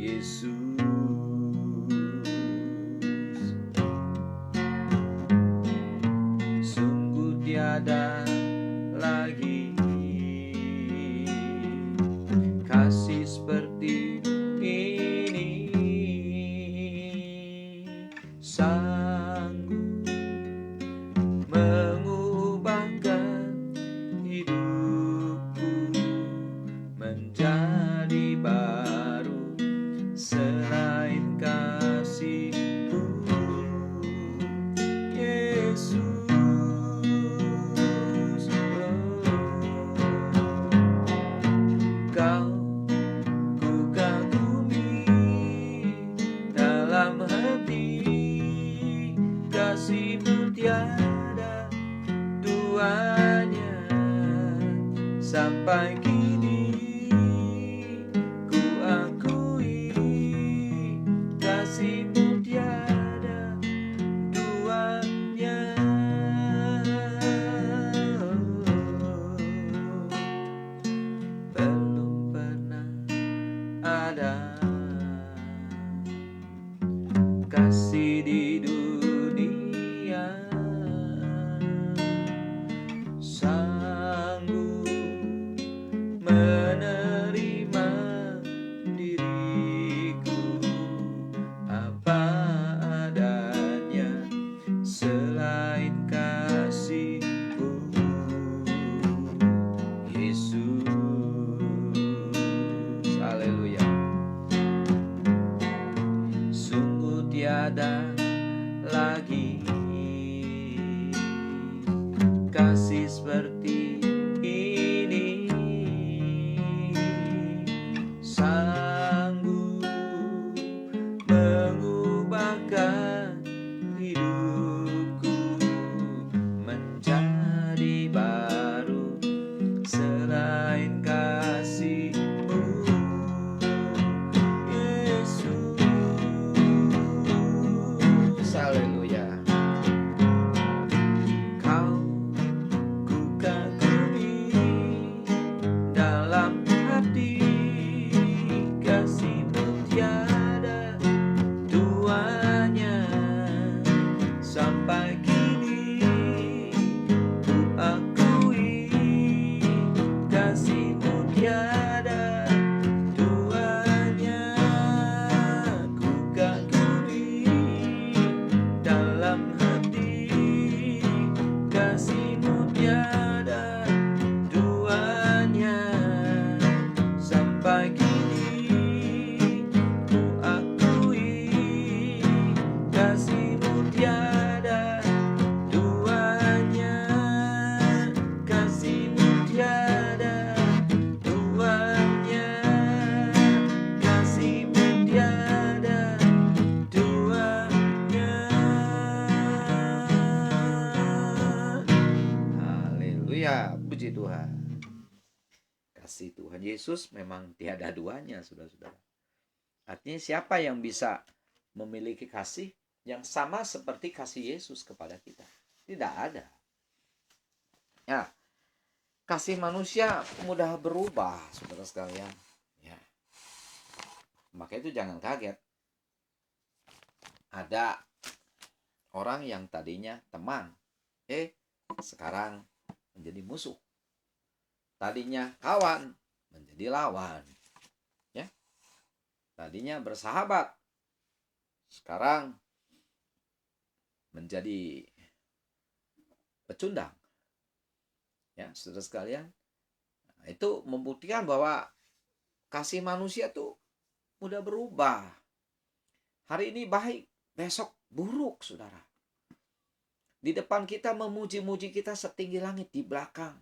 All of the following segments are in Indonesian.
Yesus. Sungguh tiada lagi kasih seperti ini, sanggup mengubahkan hidupku menjadi baru. Selain kasih-Mu, Yesus, Kau ku kagumi dalam hati, kasih-Mu tiada duanya. Sampai kini ku akui, kasih-Mu tiada duanya. Belum pernah ada kasih di dunia sanggup menerima diriku apa adanya, selain kasih-Mu, Yesus. Haleluya. Sungguh tiada lagi kasih seperti ini, sanggup mengubahkan hidupku menjadi baru. Selain kasih-Mu, Yesus. Haleluya. Kau ku kagumi dalam hati, kasih-Mu tiada duanya. Sampai kini ku akui, kasih-Mu tiada duanya. Ku kagumi dalam hati, kasih-Mu tiada duanya. Sampai kini ku akui, kasih-Mu tiada duanya. Kasih-Mu tiada duanya. Kasih-Mu tiada duanya. Haleluya, puji Tuhan. Kasih Tuhan Yesus memang tiada duanya, saudara-saudara. Artinya siapa yang bisa memiliki kasih yang sama seperti kasih Yesus kepada kita? Tidak ada. Ya, kasih manusia mudah berubah, saudara sekalian. Ya. Maka itu jangan kaget. Ada orang yang tadinya teman, sekarang menjadi musuh. Tadinya kawan menjadi lawan. Ya. Tadinya bersahabat, sekarang menjadi pecundang. Ya, saudara sekalian, itu membuktikan bahwa kasih manusia tuh mudah berubah. Hari ini baik, besok buruk, saudara. Di depan kita memuji-muji kita setinggi langit, di belakang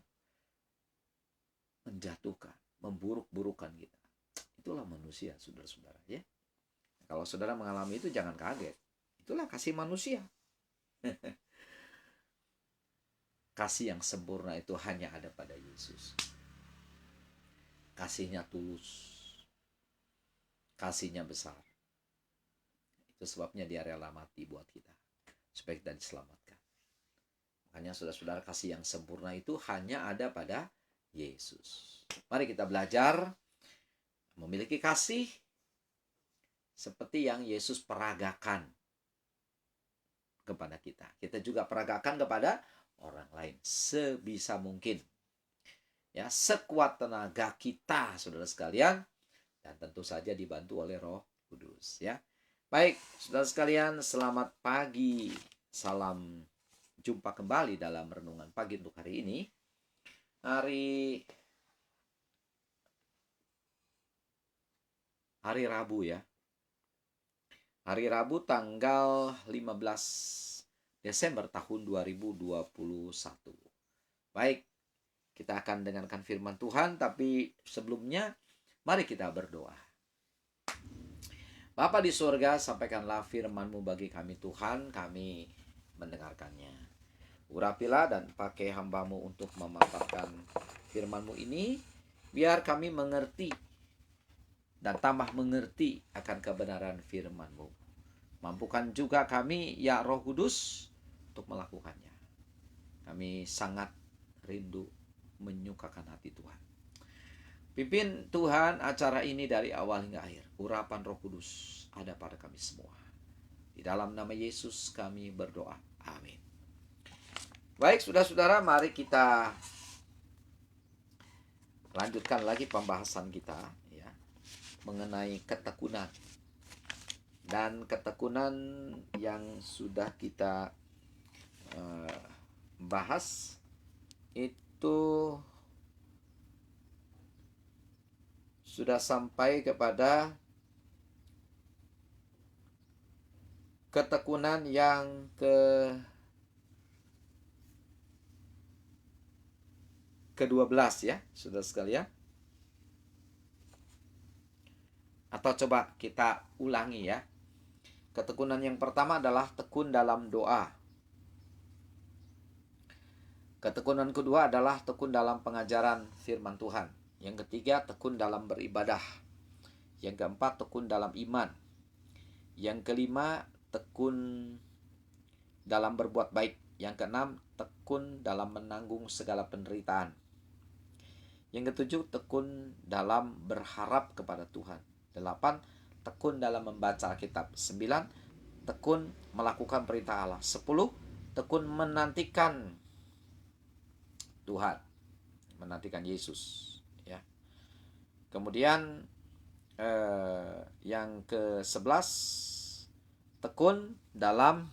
menjatuhkan, memburuk-burukan kita. Itulah manusia, saudara-saudara, ya. Kalau saudara mengalami itu jangan kaget. Itulah kasih manusia. Kasih yang sempurna itu hanya ada pada Yesus. Kasihnya tulus. Kasihnya besar. Itu sebabnya dia rela mati buat kita, supaya kita diselamatkan. Makanya saudara-saudara, kasih yang sempurna itu hanya ada pada Yesus. Mari kita belajar memiliki kasih seperti yang Yesus peragakan kepada kita. Kita juga peragakan kepada orang lain sebisa mungkin. Ya, sekuat tenaga kita, saudara sekalian, dan tentu saja dibantu oleh Roh Kudus, ya. Baik, saudara sekalian, selamat pagi. Salam jumpa kembali dalam renungan pagi untuk hari ini. Hari Rabu, ya. Hari Rabu tanggal 15 Desember tahun 2021. Baik, kita akan dengarkan firman Tuhan, tapi sebelumnya mari kita berdoa. Bapa di surga, sampaikanlah firman-Mu bagi kami Tuhan, kami mendengarkannya. Urapilah dan pakai hamba-Mu untuk memaparkan firman-Mu ini, biar kami mengerti dan tambah mengerti akan kebenaran firman-Mu. Mampukan juga kami, ya Roh Kudus, untuk melakukannya. Kami sangat rindu menyukakan hati Tuhan. Pimpin Tuhan acara ini dari awal hingga akhir. Urapan Roh Kudus ada pada kami semua. Di dalam nama Yesus kami berdoa. Amin. Baik, saudara-saudara, mari kita lanjutkan lagi pembahasan kita, ya, mengenai ketekunan. Dan ketekunan yang sudah kita bahas itu sudah sampai kepada ketekunan yang ke-12, ya, saudara sekalian. Atau coba kita ulangi, ya. Ketekunan yang pertama adalah tekun dalam doa. Ketekunan kedua adalah tekun dalam pengajaran firman Tuhan. Yang ketiga, tekun dalam beribadah. Yang keempat, tekun dalam iman. Yang kelima, tekun dalam berbuat baik. Yang keenam, tekun dalam menanggung segala penderitaan. Yang ketujuh, tekun dalam berharap kepada Tuhan. 8, tekun dalam membaca Alkitab. 9, tekun melakukan perintah Allah. 10, tekun menantikan Tuhan, menantikan Yesus, ya. Kemudian yang ke-11, tekun dalam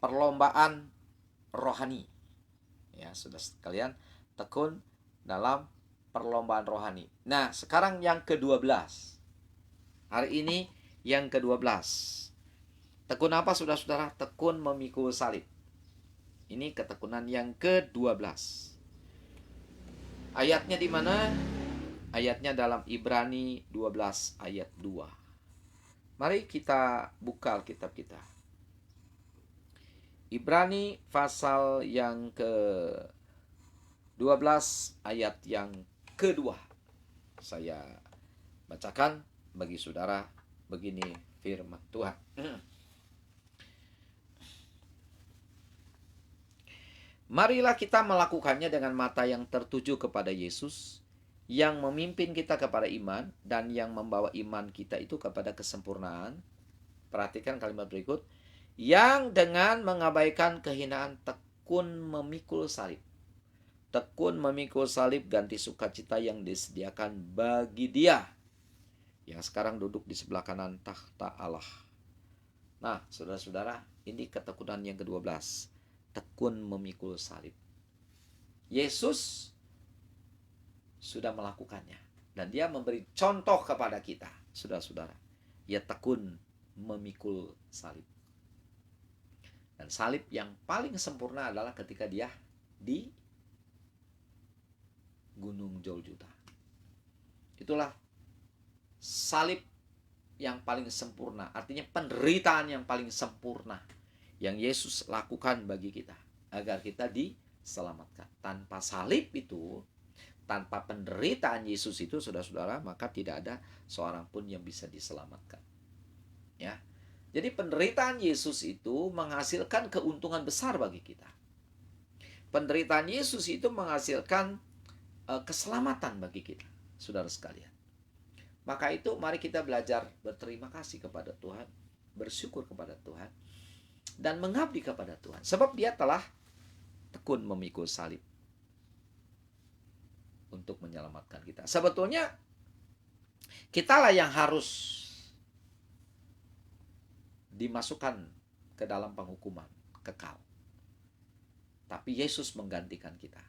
perlombaan rohani, ya, saudara sekalian, tekun dalam perlombaan rohani. Nah, sekarang yang ke-12. Hari ini yang ke-12. Tekun apa, saudara-saudara? Tekun memikul salib. Ini ketekunan yang ke-12. Ayatnya di mana? Ayatnya dalam Ibrani 12 ayat 2. Mari kita buka Alkitab kita. Ibrani pasal yang ke-12 ayat yang kedua. Saya bacakan bagi saudara, begini firman Tuhan. Marilah kita melakukannya dengan mata yang tertuju kepada Yesus, yang memimpin kita kepada iman, dan yang membawa iman kita itu kepada kesempurnaan. Perhatikan kalimat berikut. Yang dengan mengabaikan kehinaan tekun memikul salib. Tekun memikul salib ganti sukacita yang disediakan bagi Dia, yang sekarang duduk di sebelah kanan takhta Allah. Nah, saudara-saudara, ini ketekunan yang ke-12. Tekun memikul salib. Yesus sudah melakukannya, dan Dia memberi contoh kepada kita, saudara-saudara. Ia tekun memikul salib. Dan salib yang paling sempurna adalah ketika Dia di Gunung Golgota. Itulah salib yang paling sempurna, artinya penderitaan yang paling sempurna yang Yesus lakukan bagi kita, agar kita diselamatkan. Tanpa salib itu, tanpa penderitaan Yesus itu, saudara-saudara, maka tidak ada seorang pun yang bisa diselamatkan, ya. Jadi penderitaan Yesus itu menghasilkan keuntungan besar bagi kita. Penderitaan Yesus itu menghasilkan keselamatan bagi kita, saudara sekalian. Maka itu mari kita belajar berterima kasih kepada Tuhan, bersyukur kepada Tuhan, dan mengabdi kepada Tuhan. Sebab dia telah tekun memikul salib untuk menyelamatkan kita. Sebetulnya kitalah yang harus dimasukkan ke dalam penghukuman kekal. Tapi Yesus menggantikan kita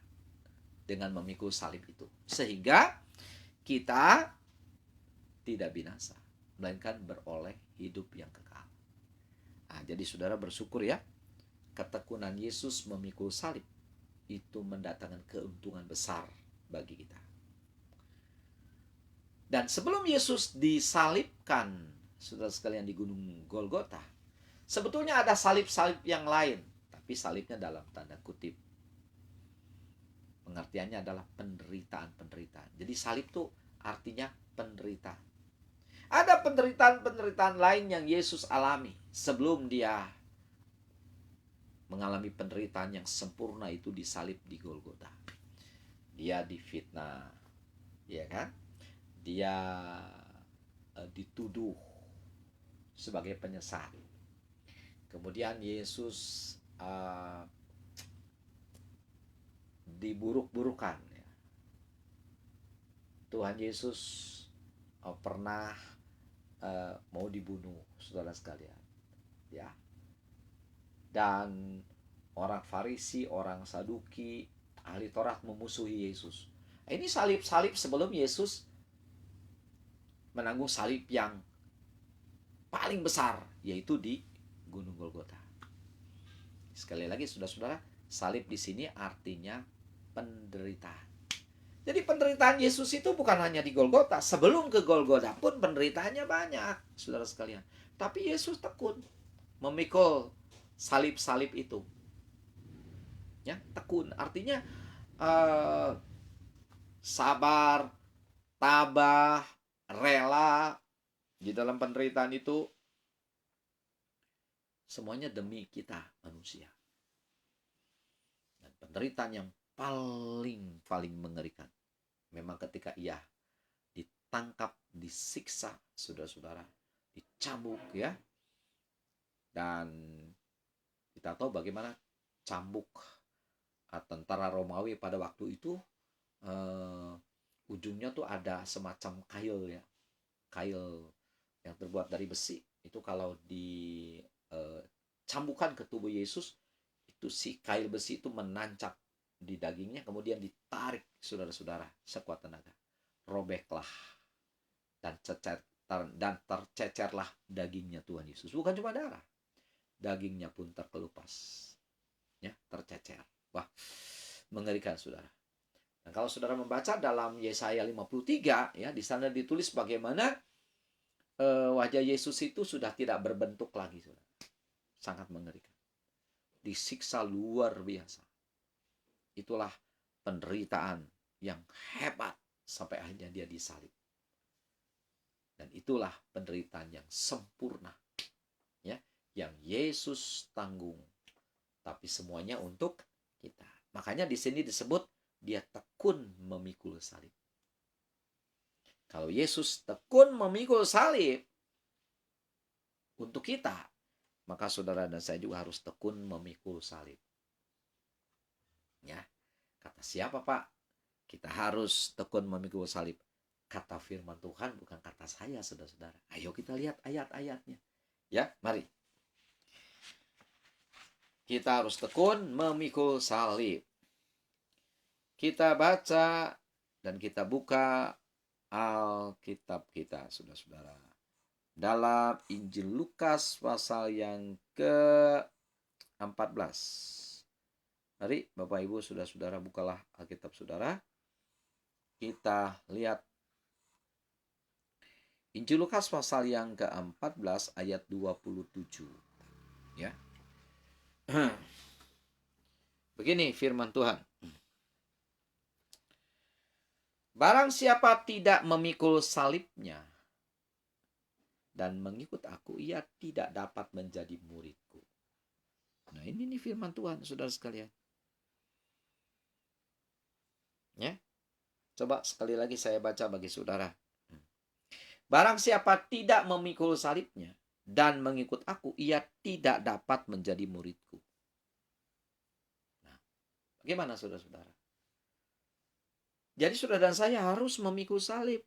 dengan memikul salib itu. Sehingga kita tidak binasa, melainkan beroleh hidup yang kekal. Nah, jadi saudara bersyukur ya, ketekunan Yesus memikul salib itu mendatangkan keuntungan besar bagi kita. Dan sebelum Yesus disalibkan, saudara sekalian, di Gunung Golgota, sebetulnya ada salib-salib yang lain, tapi salibnya dalam tanda kutip. Pengertiannya adalah penderitaan-penderitaan. Jadi salib itu artinya penderitaan. Ada penderitaan-penderitaan lain yang Yesus alami sebelum dia mengalami penderitaan yang sempurna itu disalib di Golgota. Dia difitnah, ya kan? Dia dituduh sebagai penyesat. Kemudian Yesus diburuk-burukan. Tuhan Yesus pernah mau dibunuh, saudara sekalian, ya. Dan orang Farisi, orang Saduki, ahli Taurat memusuhi Yesus. Ini salib-salib sebelum Yesus menanggung salib yang paling besar, yaitu di Gunung Golgota. Sekali lagi, saudara-saudara, salib di sini artinya penderitaan. Jadi penderitaan Yesus itu bukan hanya di Golgota. Sebelum ke Golgota pun penderitaannya banyak, saudara sekalian. Tapi Yesus tekun memikul salib-salib itu. Ya, tekun. Artinya sabar, tabah, rela di dalam penderitaan itu. Semuanya demi kita manusia. Dan penderitaan yang paling mengerikan memang ketika ia ditangkap, disiksa, saudara-saudara, dicambuk, ya. Dan kita tahu bagaimana cambuk tentara Romawi pada waktu itu, ujungnya tuh ada semacam kail, ya, kail yang terbuat dari besi. Itu kalau dicambukan ke tubuh Yesus, itu si kail besi itu menancap di dagingnya, kemudian ditarik, saudara-saudara, sekuat tenaga. Robeklah dan tercecerlah dagingnya Tuhan Yesus. Bukan cuma darah, dagingnya pun terkelupas, ya, tercecer. Wah, mengerikan, saudara. Nah, kalau saudara membaca dalam Yesaya 53, ya, di sana ditulis bagaimana wajah Yesus itu sudah tidak berbentuk lagi, saudara. Sangat mengerikan. Disiksa luar biasa. Itulah penderitaan yang hebat sampai akhirnya dia disalib. Dan itulah penderitaan yang sempurna, ya, yang Yesus tanggung. Tapi semuanya untuk kita. Makanya di sini disebut dia tekun memikul salib. Kalau Yesus tekun memikul salib untuk kita, maka saudara dan saya juga harus tekun memikul salib. Ya, kata siapa, Pak? Kita harus tekun memikul salib. Kata firman Tuhan, bukan kata saya, saudara-saudara. Ayo kita lihat ayat-ayatnya. Ya, mari. Kita harus tekun memikul salib. Kita baca dan kita buka Alkitab kita, saudara-saudara. Dalam Injil Lukas pasal yang ke-14. Mari Bapak Ibu, saudara-saudara, bukalah Alkitab saudara. Kita lihat Injil Lukas pasal yang ke-14 ayat 27. Ya. Begini firman Tuhan. Barang siapa tidak memikul salibnya dan mengikut aku, ia tidak dapat menjadi muridku. Nah, ini nih firman Tuhan, saudara sekalian. Ya. Coba sekali lagi saya baca bagi saudara. Barang siapa tidak memikul salibnya dan mengikut aku, ia tidak dapat menjadi muridku. Nah, bagaimana saudara-saudara? Jadi saudara dan saya harus memikul salib.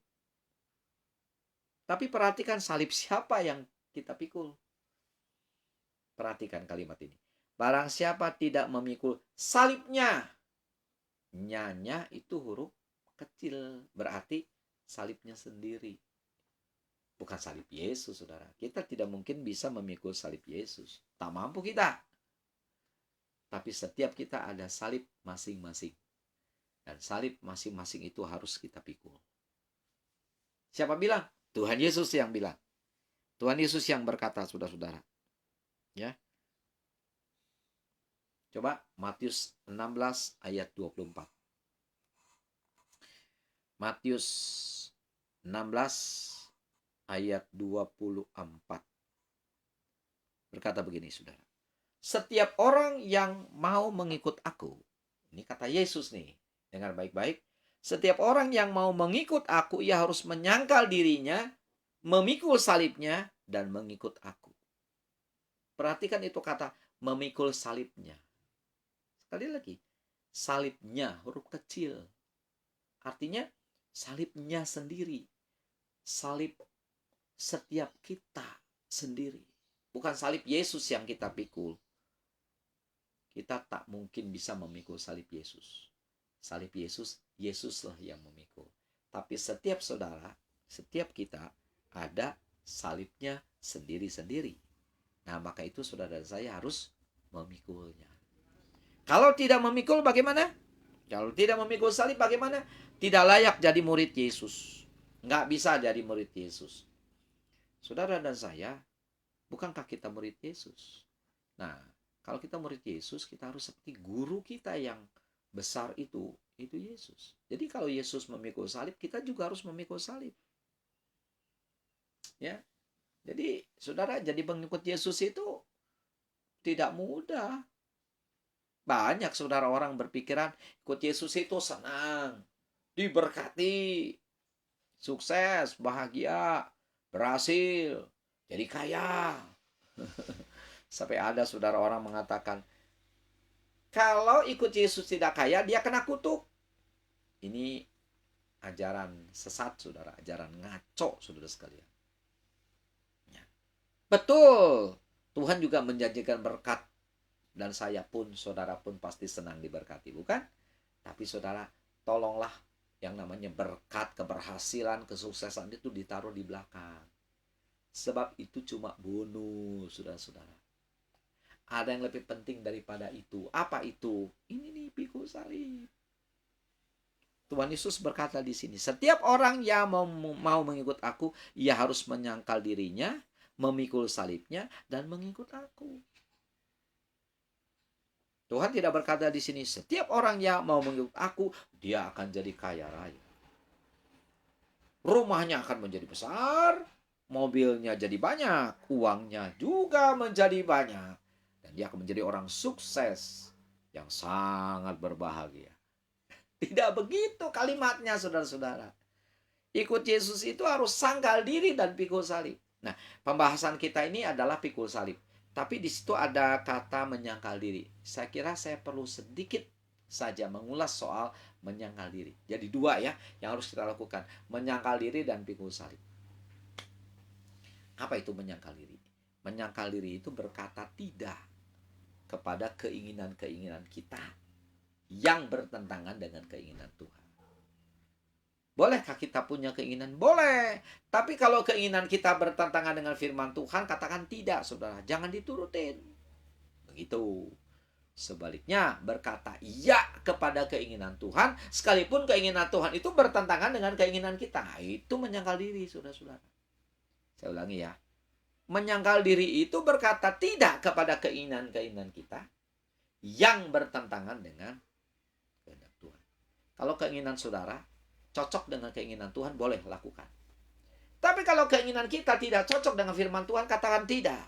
Tapi perhatikan salib siapa yang kita pikul. Perhatikan kalimat ini. Barang siapa tidak memikul salibnya. Nyanya itu huruf kecil. Berarti salibnya sendiri. Bukan salib Yesus, saudara. Kita tidak mungkin bisa memikul salib Yesus. Tak mampu kita. Tapi setiap kita ada salib masing-masing. Dan salib masing-masing itu harus kita pikul. Siapa bilang? Tuhan Yesus yang bilang. Tuhan Yesus yang berkata, saudara-saudara. Ya. Coba Matius 16 ayat 24. Matius 16 ayat 24. Berkata begini, saudara. Setiap orang yang mau mengikut aku. Ini kata Yesus nih. Dengar baik-baik. Setiap orang yang mau mengikut aku, ia harus menyangkal dirinya, memikul salibnya, dan mengikut aku. Perhatikan itu kata memikul salibnya. Sekali lagi, salibnya huruf kecil. Artinya salibnya sendiri. Salib setiap kita sendiri. Bukan salib Yesus yang kita pikul. Kita tak mungkin bisa memikul salib Yesus. Salib Yesus, Yesuslah yang memikul. Tapi setiap saudara, setiap kita ada salibnya sendiri-sendiri. Nah, maka itu saudara dan saya harus memikulnya. Kalau tidak memikul bagaimana? Kalau tidak memikul salib bagaimana? Tidak layak jadi murid Yesus. Nggak bisa jadi murid Yesus. Saudara dan saya, bukankah kita murid Yesus? Nah, kalau kita murid Yesus, kita harus seperti guru kita yang besar itu Yesus. Jadi kalau Yesus memikul salib, kita juga harus memikul salib. Ya. Jadi, saudara, jadi pengikut Yesus itu tidak mudah. Banyak saudara orang berpikiran ikut Yesus itu senang, diberkati, sukses, bahagia, berhasil, jadi kaya. Sampai ada saudara orang mengatakan, kalau ikut Yesus tidak kaya, dia kena kutuk. Ini ajaran sesat, saudara. Ajaran ngaco, saudara sekalian. Ya. Betul. Tuhan juga menjanjikan berkat. Dan saya pun, saudara pun pasti senang diberkati, bukan? Tapi saudara, tolonglah yang namanya berkat, keberhasilan, kesuksesan itu ditaruh di belakang. Sebab itu cuma bonus, saudara-saudara. Ada yang lebih penting daripada itu. Apa itu? Ini nih, pikul salib. Tuhan Yesus berkata di sini, setiap orang yang mau mengikut aku, ia harus menyangkal dirinya, memikul salibnya, dan mengikut aku. Tuhan tidak berkata di sini, setiap orang yang mau mengikut aku, dia akan jadi kaya raya. Rumahnya akan menjadi besar, mobilnya jadi banyak, uangnya juga menjadi banyak. Dia akan menjadi orang sukses yang sangat berbahagia. Tidak begitu kalimatnya, saudara-saudara. Ikut Yesus itu harus sangkal diri dan pikul salib. Nah, pembahasan kita ini adalah pikul salib. Tapi di situ ada kata menyangkal diri. Saya kira saya perlu sedikit saja mengulas soal menyangkal diri. Jadi dua ya yang harus kita lakukan. Menyangkal diri dan pikul salib. Apa itu menyangkal diri? Menyangkal diri itu berkata tidak kepada keinginan-keinginan kita yang bertentangan dengan keinginan Tuhan. Bolehkah kita punya keinginan? Boleh. Tapi kalau keinginan kita bertentangan dengan firman Tuhan, katakan tidak, saudara. Jangan diturutin. Begitu. Sebaliknya, berkata iya kepada keinginan Tuhan, sekalipun keinginan Tuhan itu bertentangan dengan keinginan kita. Itu menyangkal diri, saudara-saudara. Saya ulangi ya. Menyangkal diri itu berkata tidak kepada keinginan-keinginan kita yang bertentangan dengan kehendak Tuhan. Kalau keinginan saudara cocok dengan keinginan Tuhan, boleh lakukan. Tapi kalau keinginan kita tidak cocok dengan firman Tuhan, katakan tidak.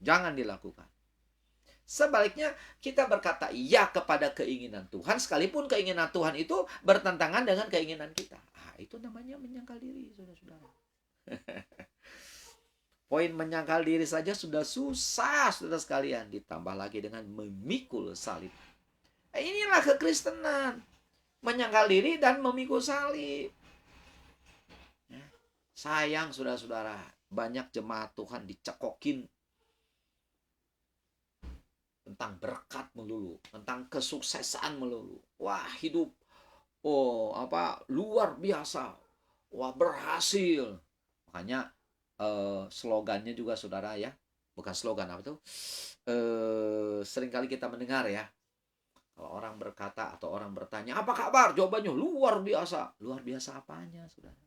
Jangan dilakukan. Sebaliknya, kita berkata iya kepada keinginan Tuhan, sekalipun keinginan Tuhan itu bertentangan dengan keinginan kita. Itu namanya menyangkal diri, saudara-saudara. Poin menyangkal diri saja sudah susah, saudara sekalian. Ditambah lagi dengan memikul salib. Inilah kekristenan. Menyangkal diri dan memikul salib. Sayang saudara-saudara, banyak jemaat Tuhan dicekokin tentang berkat melulu, tentang kesuksesan melulu. Wah, hidup luar biasa. Wah, berhasil. Makanya slogannya juga saudara ya, bukan slogan apa tuh? Seringkali kita mendengar ya, kalau orang berkata atau orang bertanya, apa kabar? Jawabannya luar biasa. Luar biasa apanya, saudara?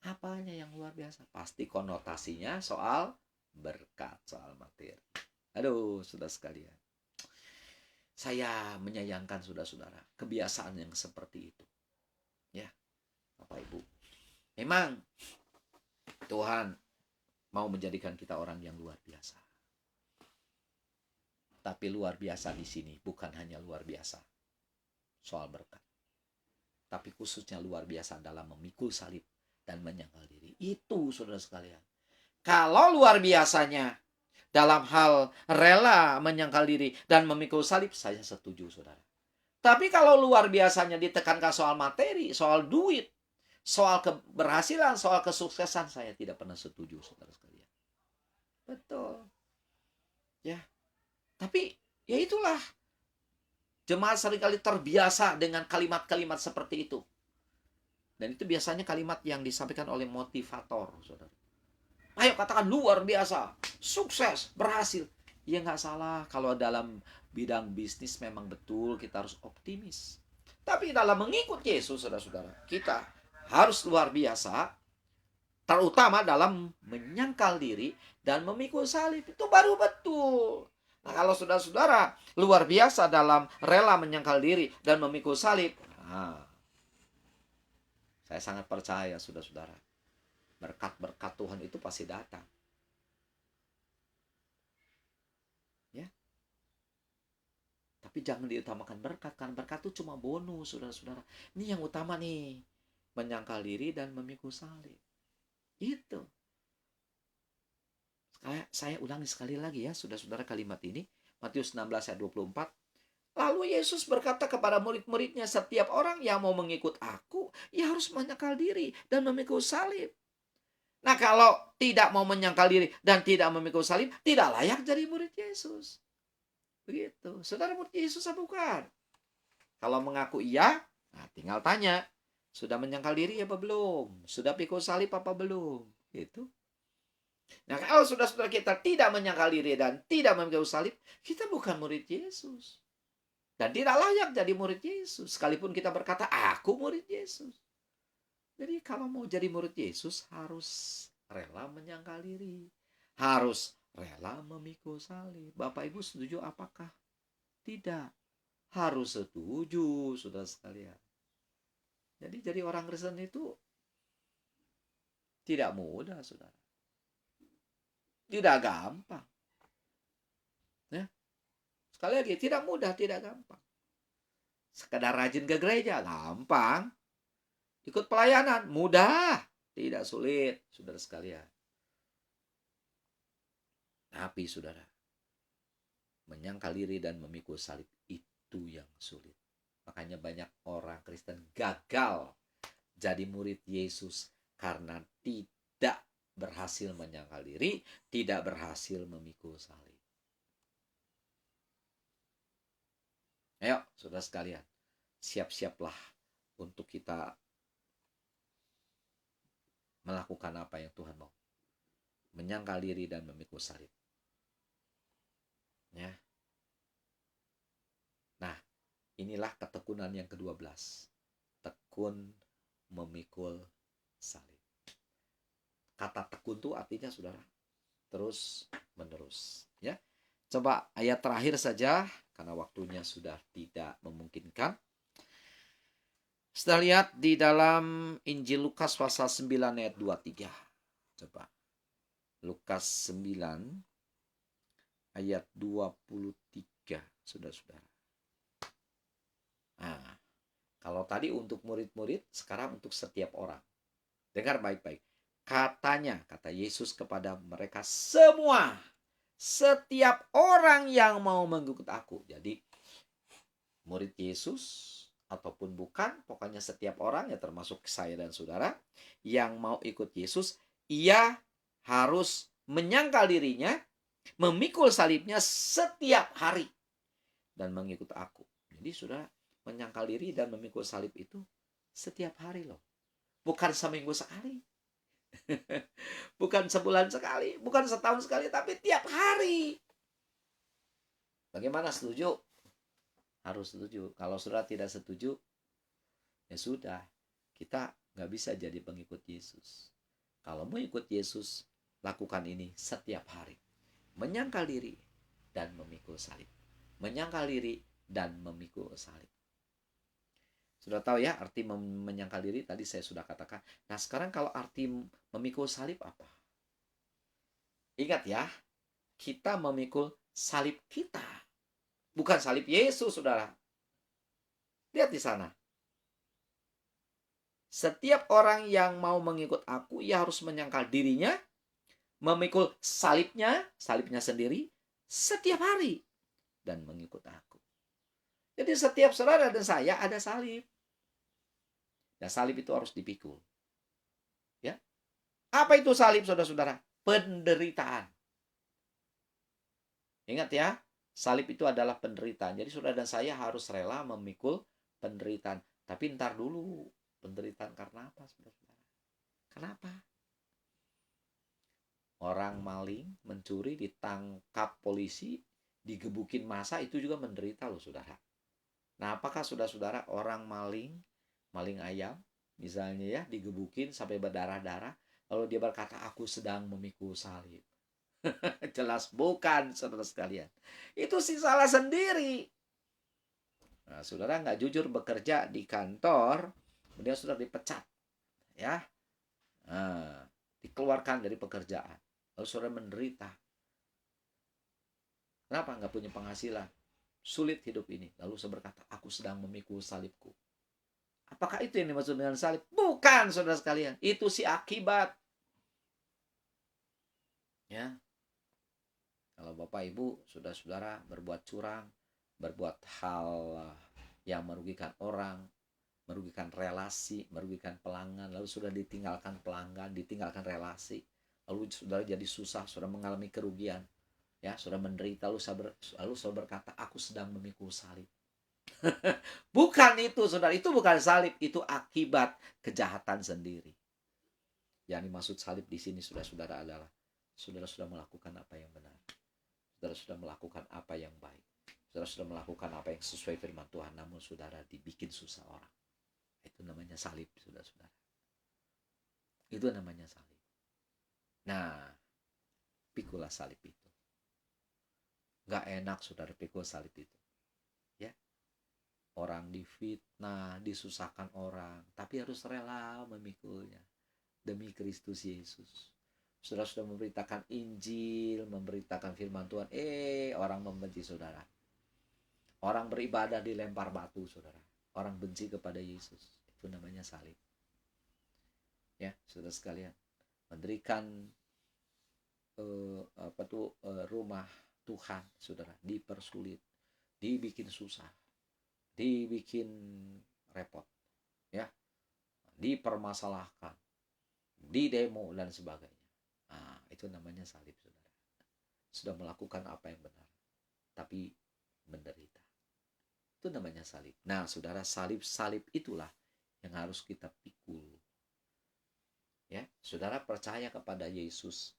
Apanya yang luar biasa? Pasti konotasinya soal berkat, soal materi. Aduh, saudara sekalian. Saya menyayangkan saudara-saudara kebiasaan yang seperti itu. Ya, Bapak Ibu. Memang Tuhan mau menjadikan kita orang yang luar biasa. Tapi luar biasa di sini bukan hanya luar biasa soal berkat. Tapi khususnya luar biasa dalam memikul salib dan menyangkal diri. Itu saudara sekalian. Kalau luar biasanya dalam hal rela menyangkal diri dan memikul salib, saya setuju saudara. Tapi kalau luar biasanya ditekankan soal materi, soal duit, soal keberhasilan, soal kesuksesan, saya tidak pernah setuju saudara sekalian. Betul. Ya. Tapi ya itulah. Jemaat seringkali terbiasa dengan kalimat-kalimat seperti itu. Dan itu biasanya kalimat yang disampaikan oleh motivator, saudara. Ayo katakan luar biasa, sukses, berhasil. Ya nggak salah kalau dalam bidang bisnis memang betul kita harus optimis. Tapi dalam mengikut Yesus, saudara-saudara, kita harus luar biasa, terutama dalam menyangkal diri dan memikul salib. Itu baru betul. Nah, kalau saudara-saudara luar biasa dalam rela menyangkal diri dan memikul salib, saya sangat percaya saudara-saudara, berkat-berkat Tuhan itu pasti datang. Ya. Tapi jangan diutamakan berkat, karena berkat itu cuma bonus, saudara-saudara. Ini yang utama nih, menyangkal diri dan memikul salib. Itu. Saya ulangi sekali lagi ya, saudara-saudara, kalimat ini. Matius 16 ayat 24. Lalu Yesus berkata kepada murid-muridnya, setiap orang yang mau mengikut aku, ia harus menyangkal diri dan memikul salib. Nah, kalau tidak mau menyangkal diri dan tidak memikul salib, tidak layak jadi murid Yesus. Begitu. Saudara murid Yesus atau bukan? Kalau mengaku iya, nah tinggal tanya, sudah menyangkal diri apa belum? Sudah pikul salib apa belum? Gitu. Nah, kalau saudara-saudara kita tidak menyangkal diri dan tidak memikul salib, kita bukan murid Yesus. Dan tidak layak jadi murid Yesus. Sekalipun kita berkata, aku murid Yesus. Jadi kalau mau jadi murid Yesus, harus rela menyangkal diri. Harus rela memikul salib. Bapak Ibu setuju apakah? Tidak. Harus setuju, saudara sekalian. Jadi orang Kristen itu tidak mudah, saudara. Tidak gampang. Ya. Sekali lagi, tidak mudah, tidak gampang. Sekedar rajin ke gereja, gampang. Ikut pelayanan, mudah. Tidak sulit, saudara sekalian. Tapi, saudara, menyangkal diri dan memikul salib itu yang sulit. Makanya banyak orang Kristen gagal jadi murid Yesus karena tidak berhasil menyangkal diri, tidak berhasil memikul salib. Ayo, saudara sekalian, siap-siaplah untuk kita melakukan apa yang Tuhan mau. Menyangkal diri dan memikul salib. Ya. Nah, inilah ketekunan yang ke-12. Tekun memikul salib. Kata tekun itu artinya, saudara, terus menerus. Ya. Coba ayat terakhir saja, karena waktunya sudah tidak memungkinkan. Kita lihat di dalam Injil Lukas pasal 9 ayat 23. Coba. Lukas 9 ayat 23, saudara-saudara. Nah, kalau tadi untuk murid-murid, sekarang untuk setiap orang. Dengar baik-baik. kata Yesus kepada mereka semua, setiap orang yang mau mengikut aku. Jadi murid Yesus ataupun bukan, pokoknya setiap orang, ya termasuk saya dan saudara, yang mau ikut Yesus, ia harus menyangkal dirinya, memikul salibnya setiap hari, dan mengikut aku. Jadi saudara, menyangkal diri dan memikul salib itu setiap hari loh. Bukan seminggu sekali. Bukan sebulan sekali. Bukan setahun sekali. Tapi tiap hari. Bagaimana, setuju? Harus setuju. Kalau saudara tidak setuju, ya sudah. Kita nggak bisa jadi pengikut Yesus. Kalau mau ikut Yesus, lakukan ini setiap hari. Menyangkal diri dan memikul salib. Menyangkal diri dan memikul salib. Sudah tahu ya arti menyangkal diri, tadi saya sudah katakan. Nah sekarang kalau arti memikul salib apa? Ingat ya, kita memikul salib kita. Bukan salib Yesus, saudara. Lihat di sana. Setiap orang yang mau mengikut aku, ia harus menyangkal dirinya, memikul salibnya sendiri, setiap hari. Dan mengikut aku. Jadi setiap saudara dan saya ada salib. Dan salib itu harus dipikul. Ya. Apa itu salib, saudara-saudara? Penderitaan. Ingat ya, salib itu adalah penderitaan. Jadi saudara dan saya harus rela memikul penderitaan. Tapi ntar dulu, penderitaan karena apa, saudara-saudara? Kenapa? Orang maling, mencuri, ditangkap polisi, digebukin massa, itu juga menderita loh, saudara. Nah, apakah saudara-saudara orang maling ayam, misalnya ya, digebukin sampai berdarah-darah, lalu dia berkata, aku sedang memikul salib. Jelas bukan, saudara sekalian. Itu sih salah sendiri. Nah, saudara nggak jujur bekerja di kantor, kemudian saudara dipecat. Ya, nah, dikeluarkan dari pekerjaan. Lalu saudara menderita. Kenapa nggak punya penghasilan? Sulit hidup ini. Lalu saya berkata, aku sedang memikul salibku. Apakah itu yang dimaksud dengan salib? Bukan, saudara sekalian. Itu si akibat. Ya. Kalau Bapak Ibu, saudara-saudara berbuat curang, berbuat hal yang merugikan orang, merugikan relasi, merugikan pelanggan, lalu sudah ditinggalkan pelanggan, ditinggalkan relasi, lalu saudara jadi susah, saudara mengalami kerugian, ya, saudara menderita, lalu saudara berkata, aku sedang memikul salib. Bukan itu, saudara. Itu bukan salib. Itu akibat kejahatan sendiri. Yang dimaksud salib di sini, saudara-saudara, adalah saudara sudah melakukan apa yang benar. Saudara sudah melakukan apa yang baik. Saudara sudah melakukan apa yang sesuai firman Tuhan. Namun saudara dibikin susah orang. Itu namanya salib, saudara-saudara. Itu namanya salib. Nah, pikulah salib itu. Gak enak, saudara, pikul salib itu. Ya. Orang difitnah, disusahkan orang, tapi harus rela memikulnya demi Kristus Yesus. Saudara sudah memberitakan Injil, memberitakan firman Tuhan, orang membenci saudara. Orang beribadah dilempar batu, saudara. Orang benci kepada Yesus. Itu namanya salib. Ya, saudara sekalian, mendirikan rumah Tuhan, saudara, dipersulit, dibikin susah, dibikin repot, ya, dipermasalahkan, didemo dan sebagainya. Nah, itu namanya salib, saudara. Sudah melakukan apa yang benar, tapi menderita. Itu namanya salib. Nah, saudara, salib itulah yang harus kita pikul. Ya, saudara percaya kepada Yesus,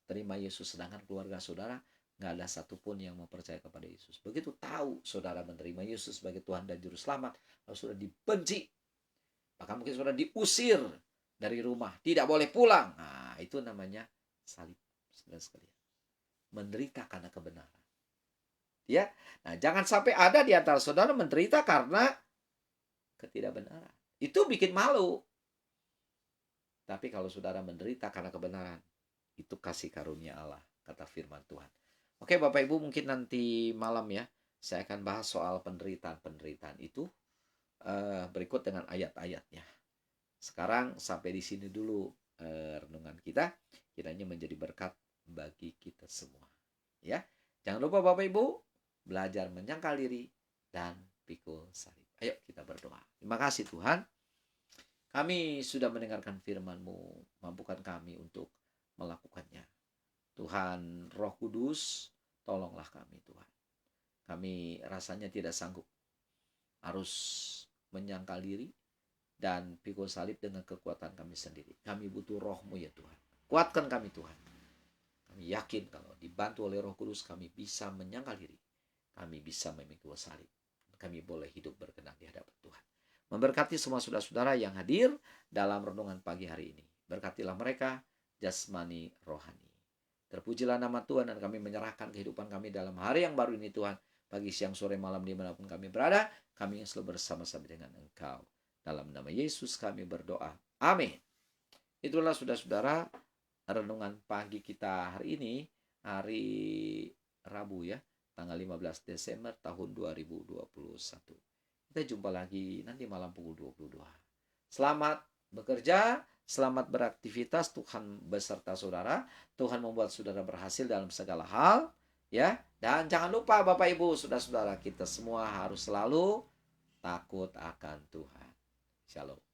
terima Yesus, sedangkan keluarga saudara nggak ada satupun yang mau percaya kepada Yesus. Begitu tahu saudara menerima Yesus sebagai Tuhan dan Juru Selamat, lalu sudah dibenci, bahkan mungkin sudah diusir dari rumah, tidak boleh pulang. Nah, itu namanya salib, saudara sekalian. Menderita karena kebenaran. Ya, nah jangan sampai ada di antara saudara menderita karena ketidakbenaran. Itu bikin malu. Tapi kalau saudara menderita karena kebenaran, itu kasih karunia Allah, kata firman Tuhan. Oke, Bapak Ibu, mungkin nanti malam ya, saya akan bahas soal penderitaan itu berikut dengan ayat-ayatnya. Sekarang sampai di sini dulu renungan kita kiranya menjadi berkat bagi kita semua. Ya, jangan lupa Bapak Ibu belajar menyangkal diri dan pikul salib. Ayo kita berdoa. Terima kasih Tuhan. Kami sudah mendengarkan firman-Mu, mampukan kami untuk melakukannya. Tuhan Roh Kudus, tolonglah kami Tuhan. Kami rasanya tidak sanggup, harus menyangkal diri dan pikul salib dengan kekuatan kami sendiri. Kami butuh Roh-Mu ya Tuhan. Kuatkan kami Tuhan. Kami yakin kalau dibantu oleh Roh Kudus kami bisa menyangkal diri. Kami bisa memikul salib. Kami boleh hidup berkenan di hadapan Tuhan. Memberkati semua saudara-saudara yang hadir dalam renungan pagi hari ini. Berkatilah mereka jasmani rohani. Terpujilah nama Tuhan dan kami menyerahkan kehidupan kami dalam hari yang baru ini Tuhan. Pagi, siang, sore, malam dimanapun kami berada, kami ingin selalu bersama-sama dengan Engkau. Dalam nama Yesus kami berdoa. Amin. Itulah saudara-saudara renungan pagi kita hari ini, hari Rabu ya, tanggal 15 Desember tahun 2021. Kita jumpa lagi nanti malam pukul 22. Selamat bekerja, selamat beraktivitas. Tuhan beserta saudara. Tuhan membuat saudara berhasil dalam segala hal. Ya, dan jangan lupa Bapak Ibu, saudara-saudara, kita semua harus selalu takut akan Tuhan. Shalom.